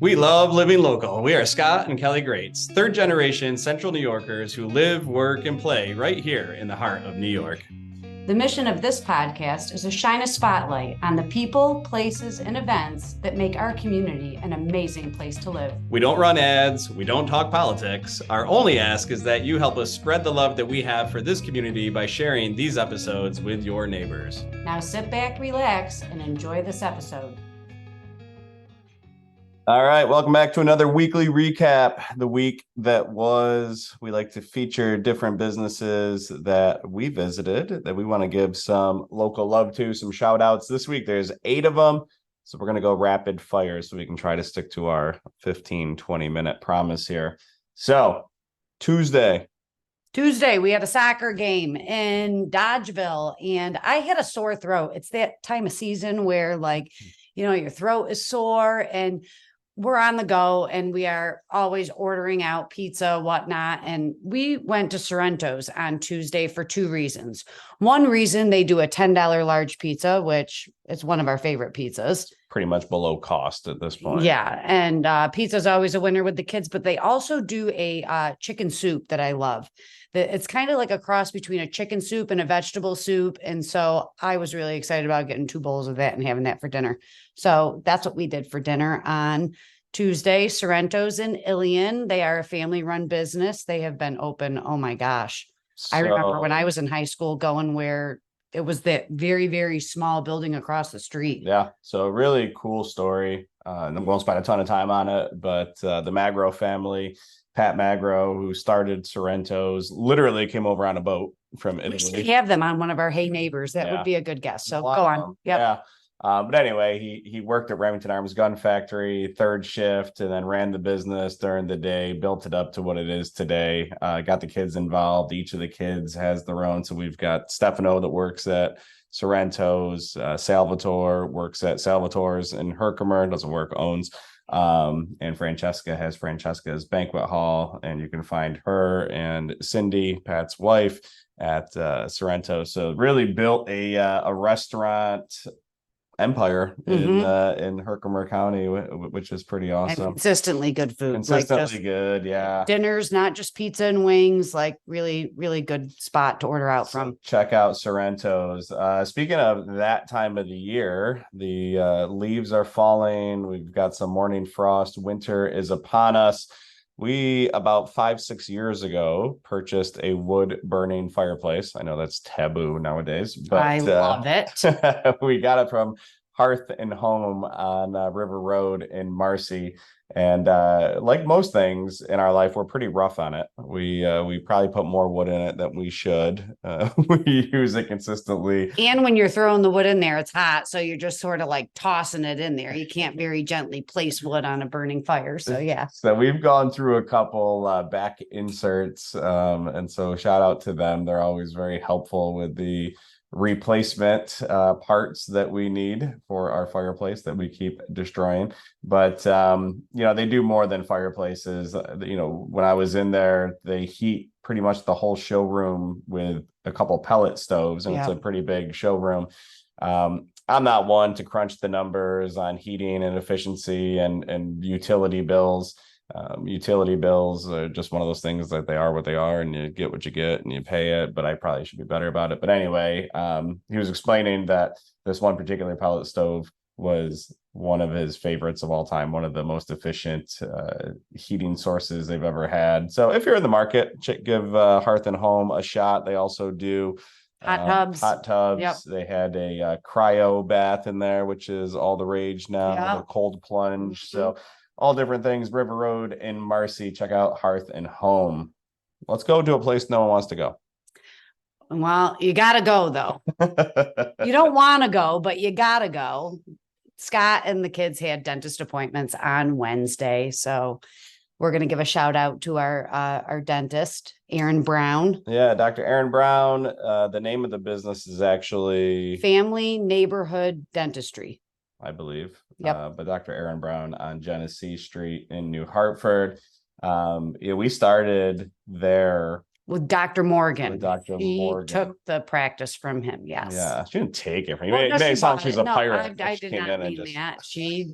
We love living local. We are Scott and Kelly Greats, third generation Central New Yorkers who live, work, and play right here in the heart of New York. The mission of this podcast is to shine a spotlight on the people, places, and events that make our community an amazing place to live. We don't run ads. We don't talk politics. Our only ask is that you help us spread the love that we have for this community by sharing these episodes with your neighbors. Now sit back, relax, and enjoy this episode. All right, welcome back to another weekly recap. The week that was, we like to feature different businesses that we visited that we want to give some local love to, some shout outs. This week, there's 8 of them. So we're going to go rapid fire so we can try to stick to our 15-20 minute promise here. So Tuesday, we had a soccer game in Dodgeville, and I had a sore throat. It's that time of season where, your throat is sore, and we're on the go, and we are always ordering out pizza, whatnot. And we went to Sorrento's on Tuesday for 2 reasons. One reason, they do a $10 large pizza, which is one of our favorite pizzas. Pretty much below cost at this point. Yeah. And pizza's always a winner with the kids, but they also do a chicken soup that I love. It's kind of like a cross between a chicken soup and a vegetable soup. And so I was really excited about getting 2 bowls of that and having that for dinner. So that's what we did for dinner on Tuesday. Sorrento's in Ilion. They are a family-run business. They have been open, oh my gosh. I remember when I was in high school going where it was that very, very small building across the street. Yeah. So really cool story. I won't spend a ton of time on it, but the Magro family, Pat Magro, who started Sorrento's, literally came over on a boat from Italy. We should have them on one of our Hey Neighbors. That would be a good guess. So go on. Yep. Yeah. But anyway, he worked at Remington Arms Gun Factory, 3rd shift, and then ran the business during the day, built it up to what it is today, got the kids involved. Each of the kids has their own. So we've got Stefano that works at Sorrento's, Salvatore works at Salvatore's in Herkimer, doesn't work, owns. And Francesca has Francesca's Banquet Hall, and you can find her and Cindy, Pat's wife, at Sorrento. So really built a restaurant empire in Herkimer County, which is pretty awesome. And consistently good food. Consistently good, yeah. Dinners, not just pizza and wings, really, really good spot to order out from. Check out Sorrento's. Speaking of that time of the year, the leaves are falling. We've got some morning frost. Winter is upon us. We, about 5-6 years ago, purchased a wood-burning fireplace. I know that's taboo nowadays, but I love it. We got it from Hearth Home on River Road in Marcy. And like most things in our life, we're pretty rough on it. We probably put more wood in it than we should. We use it consistently. And when you're throwing the wood in there, it's hot. So you're just sort of like tossing it in there. You can't very gently place wood on a burning fire. So yeah. So we've gone through a couple back inserts. And so shout out to them. They're always very helpful with the replacement parts that we need for our fireplace that we keep destroying. But they do more than fireplaces. When I was in there, they heat pretty much the whole showroom with a couple pellet stoves, and It's a pretty big showroom. I'm not one to crunch the numbers on heating and efficiency and utility bills. Utility bills are just one of those things that they are what they are, and you get what you get and you pay it, but I probably should be better about it. But anyway, he was explaining that this one particular pellet stove was one of his favorites of all time, one of the most efficient heating sources they've ever had. So if you're in the market, give Hearth Home a shot. They also do hot tubs. Yep. They had a cryo bath in there, which is all the rage now, with a cold plunge. Mm-hmm. So all different things. River Road in Marcy. Check out Hearth Home. Let's go to a place no one wants to go. Well, you got to go, though. You don't want to go, but you got to go. Scott and the kids had dentist appointments on Wednesday. So we're going to give a shout out to our dentist, Aaron Brown. Yeah, Dr. Aaron Brown. The name of the business is actually Family Neighborhood Dentistry, I believe. Yep. But Dr. Aaron Brown on Genesee Street in New Hartford. We started there with Dr. Morgan. She took the practice from him. Yes. Yeah, she didn't take it from him. It sounds like she's a pirate. I did not mean that. She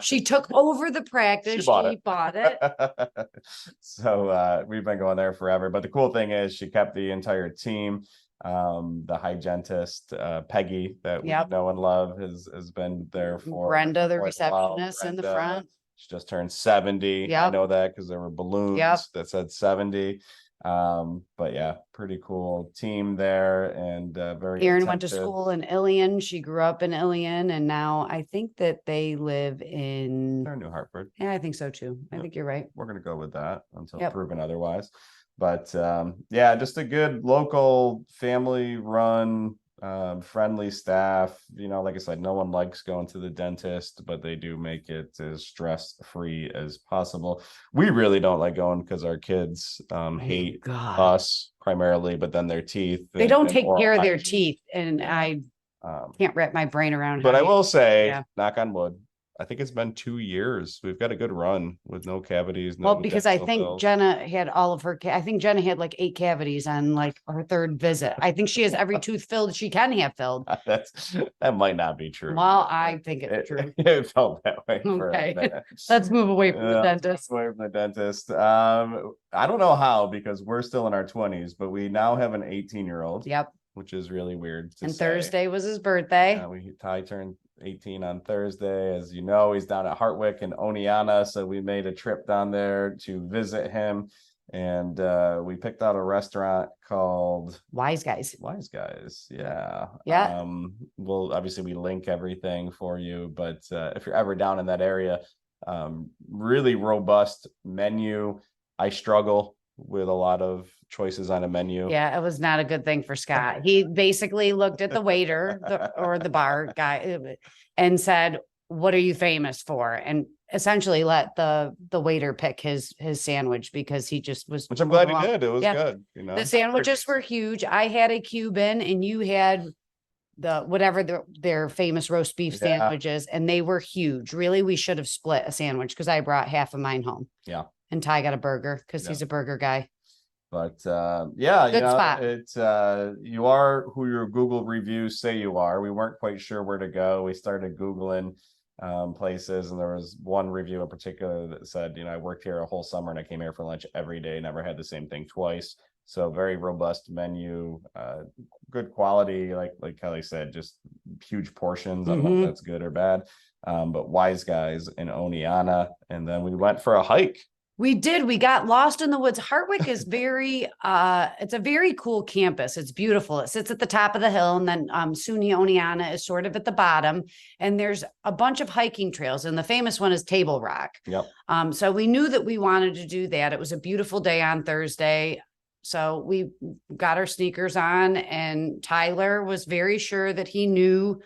She took over the practice. She bought it. Bought it. So we've been going there forever. But the cool thing is she kept the entire team. The hygienist, Peggy, that we know and love, has been there for Brenda, the quite a while. receptionist in the Brenda, front. she just turned 70. I know that because there were balloons that said 70. But yeah, pretty cool team there, and very Erin went to school in Ilion. She grew up in Ilion, and now I think that they live in they're New Hartford. Yeah, I think so too. I think you're right. We're gonna go with that until proven otherwise. But yeah, just a good local family run, friendly staff. You know, like I said, no one likes going to the dentist, but they do make it as stress-free as possible. We really don't like going because our kids hate us primarily, but then their teeth. They don't take care of their teeth, and I can't wrap my brain around. But I will say, knock on wood, I think it's been 2 years. We've got a good run with no cavities. Well, because I think Jenna had all of her, I think Jenna had like 8 cavities on like her 3rd visit. I think she has every tooth filled she can have filled. That might not be true. Well, I think it's true. It felt that way. Okay. Let's move away from the dentist. Away from the dentist. I don't know how, because we're still in our 20s, but we now have an 18-year-old. Yep. Which is really weird to and say. Thursday was his birthday. Ty turned 18 on Thursday. As you know, he's down at Hartwick and Oneonta, so we made a trip down there to visit him, and we picked out a restaurant called Wise Guys. Yeah. Well, obviously we link everything for you, but if you're ever down in that area, really robust menu. I struggle with a lot of choices on a menu. Yeah, it was not a good thing for Scott. He basically looked at the waiter or the bar guy and said, "What are you famous for?" And essentially let the waiter pick his sandwich, because he just was. Which I'm glad he did. It was good. You know, the sandwiches were huge. I had a Cuban, and you had their famous roast beef sandwiches, and they were huge. Really, we should have split a sandwich, because I brought half of mine home. Yeah. And Ty got a burger because he's a burger guy. But good spot. It's you are who your Google reviews say you are. We weren't quite sure where to go. We started Googling places, and there was one review in particular that said, I worked here a whole summer and I came here for lunch every day, never had the same thing twice. So very robust menu, good quality, like Kelly said, just huge portions. I don't know if that's good or bad. But Wise Guys in Oneonta, and then we went for a hike. We did. We got lost in the woods. Hartwick is it's a very cool campus. It's beautiful. It sits at the top of the hill, and then SUNY Oneonta is sort of at the bottom. And there's a bunch of hiking trails, and the famous one is Table Rock. Yep. So we knew that we wanted to do that. It was a beautiful day on Thursday. So we got our sneakers on, and Tyler was very sure that he knew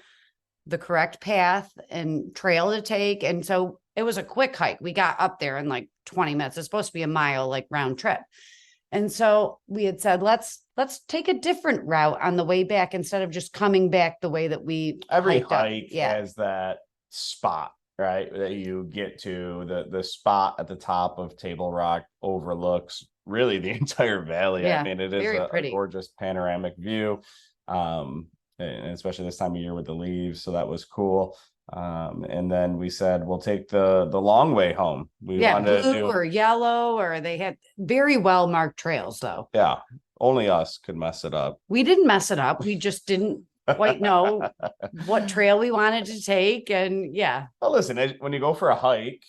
the correct path and trail to take. And so it was a quick hike. We got up there in like 20 minutes. It's supposed to be a mile, like round trip. And so we had said, let's take a different route on the way back, instead of just coming back the way that we every hike has that spot, right? That you get to. The spot at the top of Table Rock overlooks really the entire valley. Yeah, I mean, it is a gorgeous panoramic view. And especially this time of year with the leaves. So that was cool. And then we said, we'll take the long way home. We wanted blue or yellow, or they had very well marked trails though. Yeah. Only us could mess it up. We didn't mess it up. We just didn't quite know what trail we wanted to take. And well, listen, when you go for a hike,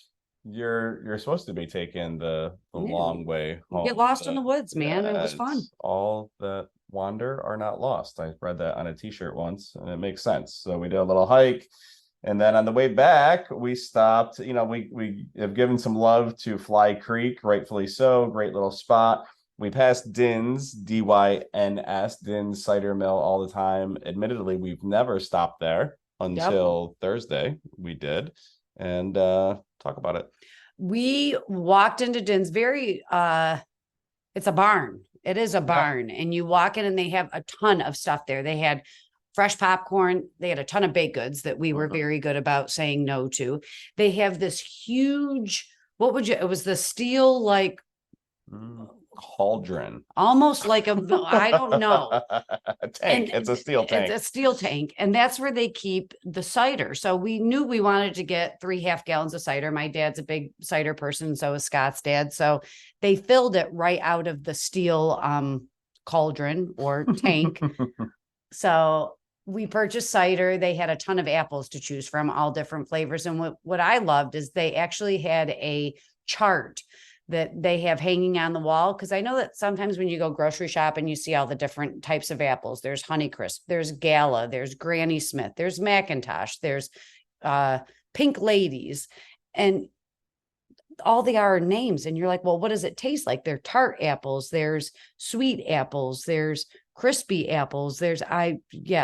you're supposed to be taking the long way home. You get lost in the woods, man. It was fun. All that wander are not lost. I read that on a t-shirt once, and it makes sense. So we did a little hike, and then on the way back we stopped. We have given some love to Fly Creek, rightfully so. Great little spot. We passed Din's, Dyns, Din's Cider Mill all the time. Admittedly, we've never stopped there until Thursday. We did. And talk about it. We walked into Din's. It's a barn. It is a barn. And you walk in, and they have a ton of stuff there. They had fresh popcorn. They had a ton of baked goods that we were very good about saying no to. They have this huge, it was the steel, cauldron. almost like I don't know. A tank. It's a steel tank. It's a steel tank. And that's where they keep the cider. So we knew we wanted to get 3.5 gallons of cider. My dad's a big cider person. So is Scott's dad. So they filled it right out of the steel cauldron or tank. So we purchased cider. They had a ton of apples to choose from, all different flavors. And what I loved is they actually had a chart that they have hanging on the wall. Cause I know that sometimes when you go grocery shopping, you see all the different types of apples. There's Honeycrisp, there's Gala, there's Granny Smith, there's Macintosh, there's Pink Ladies, and all they are names. And you're like, well, what does it taste like? They're tart apples, there's sweet apples, there's crispy apples.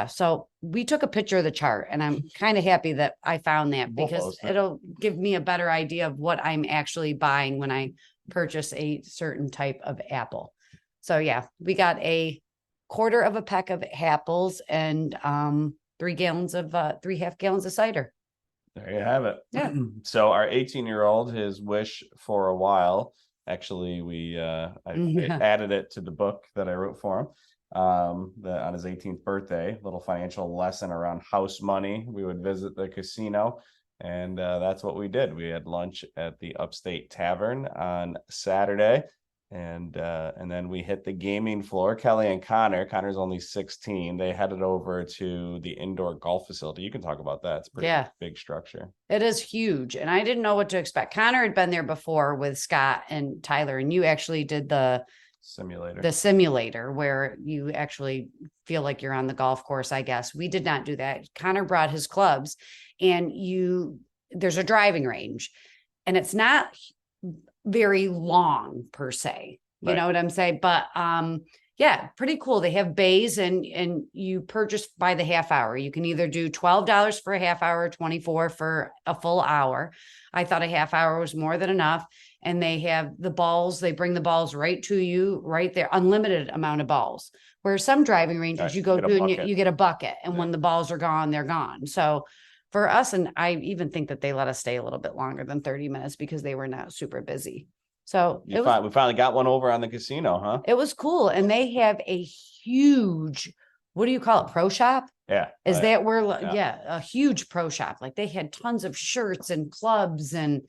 So we took a picture of the chart, and I'm kind of happy that I found that, because it'll give me a better idea of what I'm actually buying when I purchase a certain type of apple. So yeah, we got a quarter of a peck of apples and 3.5 gallons of cider. There you have it. Yeah. So our 18-year-old, his wish for a while, actually, I added it to the book that I wrote for him. On his 18th birthday, little financial lesson around house money. We would visit the casino, and that's what we did. We had lunch at the Upstate Tavern on Saturday, and then we hit the gaming floor. Kelly and Connor's only 16. They headed over to the indoor golf facility. You can talk about that. It's a pretty big structure. It is huge, and I didn't know what to expect. Connor had been there before with Scott and Tyler, and you actually did the simulator where you actually feel like you're on the golf course. I guess we did not do that. Connor brought his clubs, and there's a driving range, and it's not very long per se. You know what I'm saying? But pretty cool. They have bays, and you purchase by the half hour. You can either do $12 for a half hour, $24 for a full hour. I thought a half hour was more than enough. And they have the balls. They bring the balls right to you right there, unlimited amount of balls. Where some driving ranges you go to and you get a bucket. And when the balls are gone, they're gone. So for us, and I even think that they let us stay a little bit longer than 30 minutes because they were not super busy. So we finally got one over on the casino, huh? It was cool. And they have a huge, what do you call it? Pro shop? Yeah. Is that where, a huge pro shop. Like they had tons of shirts and clubs and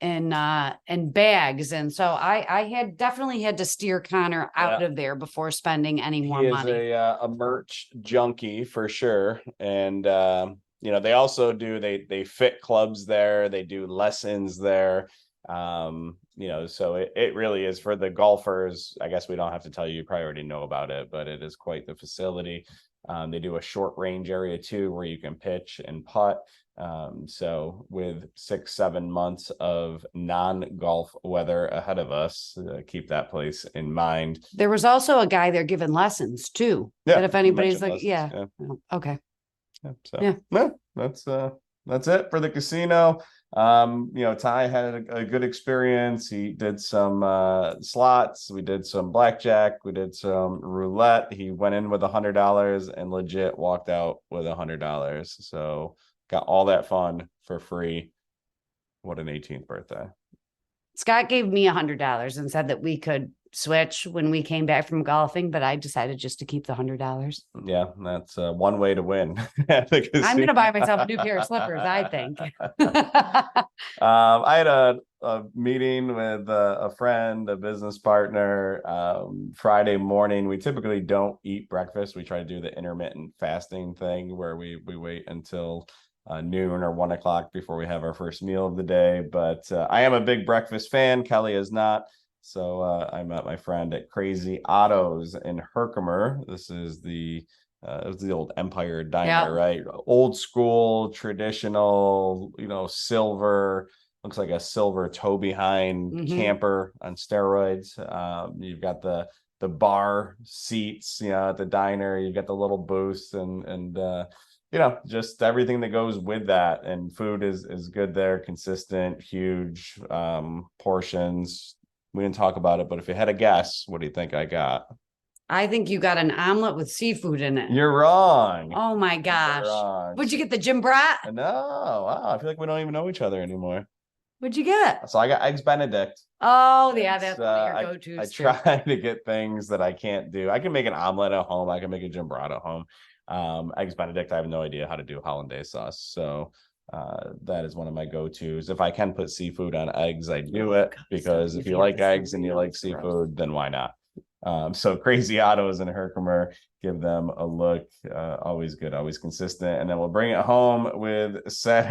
bags. And so I definitely had to steer Connor out of there before spending any more money. He is a merch junkie for sure. And, they also they fit clubs there. They do lessons there. So it really is for the golfers. I guess we don't have to tell you, you probably already know about it, but it is quite the facility. They do a short range area too, where you can pitch and putt. So with 6-7 months of non-golf weather ahead of us, keep that place in mind. There was also a guy there giving lessons too. Yeah. But if anybody's like, okay. That's it for the casino. Ty had a good experience. He did some slots. We did some blackjack. We did some roulette. He went in with $100 and legit walked out with $100. So got all that fun for free. What an 18th birthday. Scott gave me $100 and said that we could switch when we came back from golfing, but I decided just to keep the $100. Yeah, that's one way to win. I'm going to buy myself a new pair of slippers, I think. I had a meeting with a friend, a business partner, Friday morning. We typically don't eat breakfast. We try to do the intermittent fasting thing where we wait until noon or 1 o'clock before we have our first meal of the day. But I am a big breakfast fan. Kelly is not. So I met my friend at Crazy Otto's in Herkimer. This is it was the old Empire Diner, right? Old school, traditional, silver, looks like a silver tow behind camper on steroids. You've got the bar seats, at the diner. You've got the little booths and just everything that goes with that. And food is good there, consistent, huge portions. We didn't talk about it, but if you had a guess, what do you think I got? I think you got an omelet with seafood in it. You're wrong. Oh my gosh. Would you get the Jim Brat? No. Wow. I feel like we don't even know each other anymore. What'd you get? So I got Eggs Benedict. Oh, yeah, that's It's, one of your go-tos I too. try to get things that I can't do. I can make an omelet at home. I can make a jambrata at home. Eggs Benedict, I have no idea how to do hollandaise sauce. So that is one of my go-tos. If I can put seafood on eggs, I do it, because if you like eggs and you like seafood, then why not? So Crazy Otto's and Herkimer, give them a look. Always good, always consistent. And then we'll bring it home with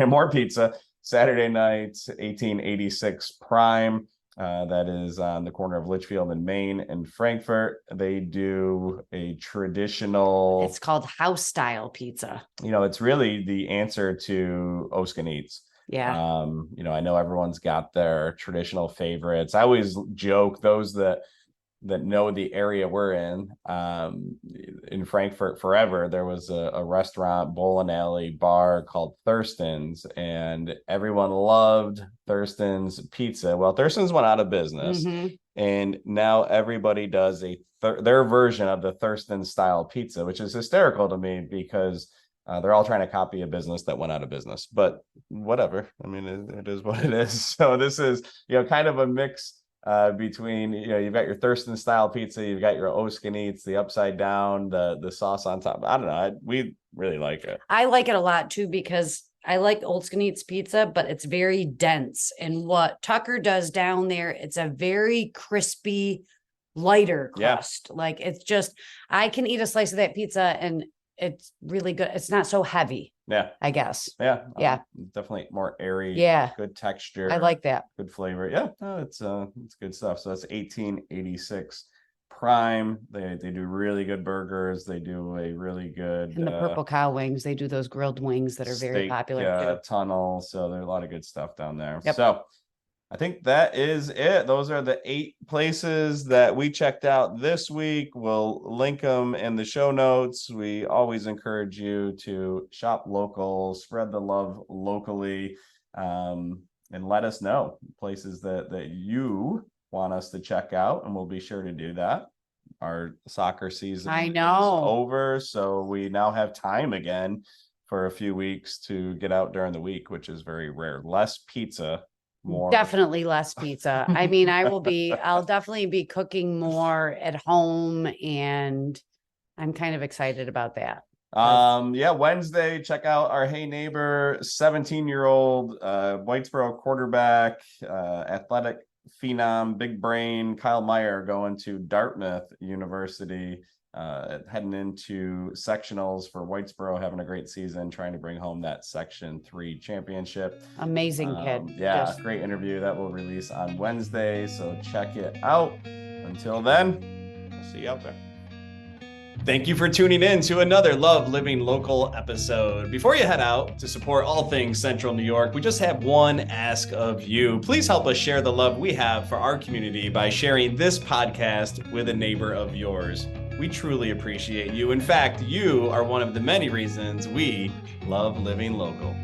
more pizza. Saturday night, 1886 Prime. That is on the corner of Litchfield and Main and Frankfurt. They do a traditional. It's called house style pizza. It's really the answer to Oskin Eats. Yeah. I know everyone's got their traditional favorites. I always joke, those that know the area we're in Frankfurt forever, there was a restaurant, bowl and alley bar called Thurston's, and everyone loved Thurston's pizza. Well, Thurston's went out of business, and now everybody does their version of the Thurston style pizza, which is hysterical to me, because they're all trying to copy a business that went out of business. But whatever. I mean, it is what it is. So this is kind of a mix between you've got your Thurston style pizza, you've got your Oskin Eats, the upside down, the sauce on top. I don't know, we really like it. I like it a lot too, because I like Oskin Eats pizza, but it's very dense, and what Tucker does down there, it's a very crispy, lighter crust. Like, it's just, I can eat a slice of that pizza and it's really good. It's not so heavy. Yeah, I guess. Yeah. Yeah. Definitely more airy. Yeah. Good texture. I like that. Good flavor. Yeah. No, it's good stuff. So that's 1886 Prime. They do really good burgers. They do a really good. And the Purple Cow wings. They do those grilled wings that are very popular too. Tunnel. So there's a lot of good stuff down there. Yep. So I think that is it. Those are the 8 places that we checked out this week. We'll link them in the show notes. We always encourage you to shop local, spread the love locally, and let us know places that you want us to check out, and we'll be sure to do that. Our soccer season is over, so we now have time again for a few weeks to get out during the week, which is very rare. Less pizza. More. Definitely less pizza. I mean, I'll definitely be cooking more at home, and I'm kind of excited about that. Wednesday, check out our Hey Neighbor 17-year-old Whitesboro quarterback, athletic phenom, big brain, Kyle Meyer, going to Dartmouth University, heading into sectionals for Whitesboro, having a great season, trying to bring home that Section 3 championship. Amazing kid. Great interview that will release on Wednesday, so check it out. Until then, we'll see you out there. Thank you for tuning in to another Love Living Local episode. Before you head out to support all things Central New York, we just have one ask of you. Please help us share the love we have for our community by sharing this podcast with a neighbor of yours. We truly appreciate you. In fact, you are one of the many reasons we love living local.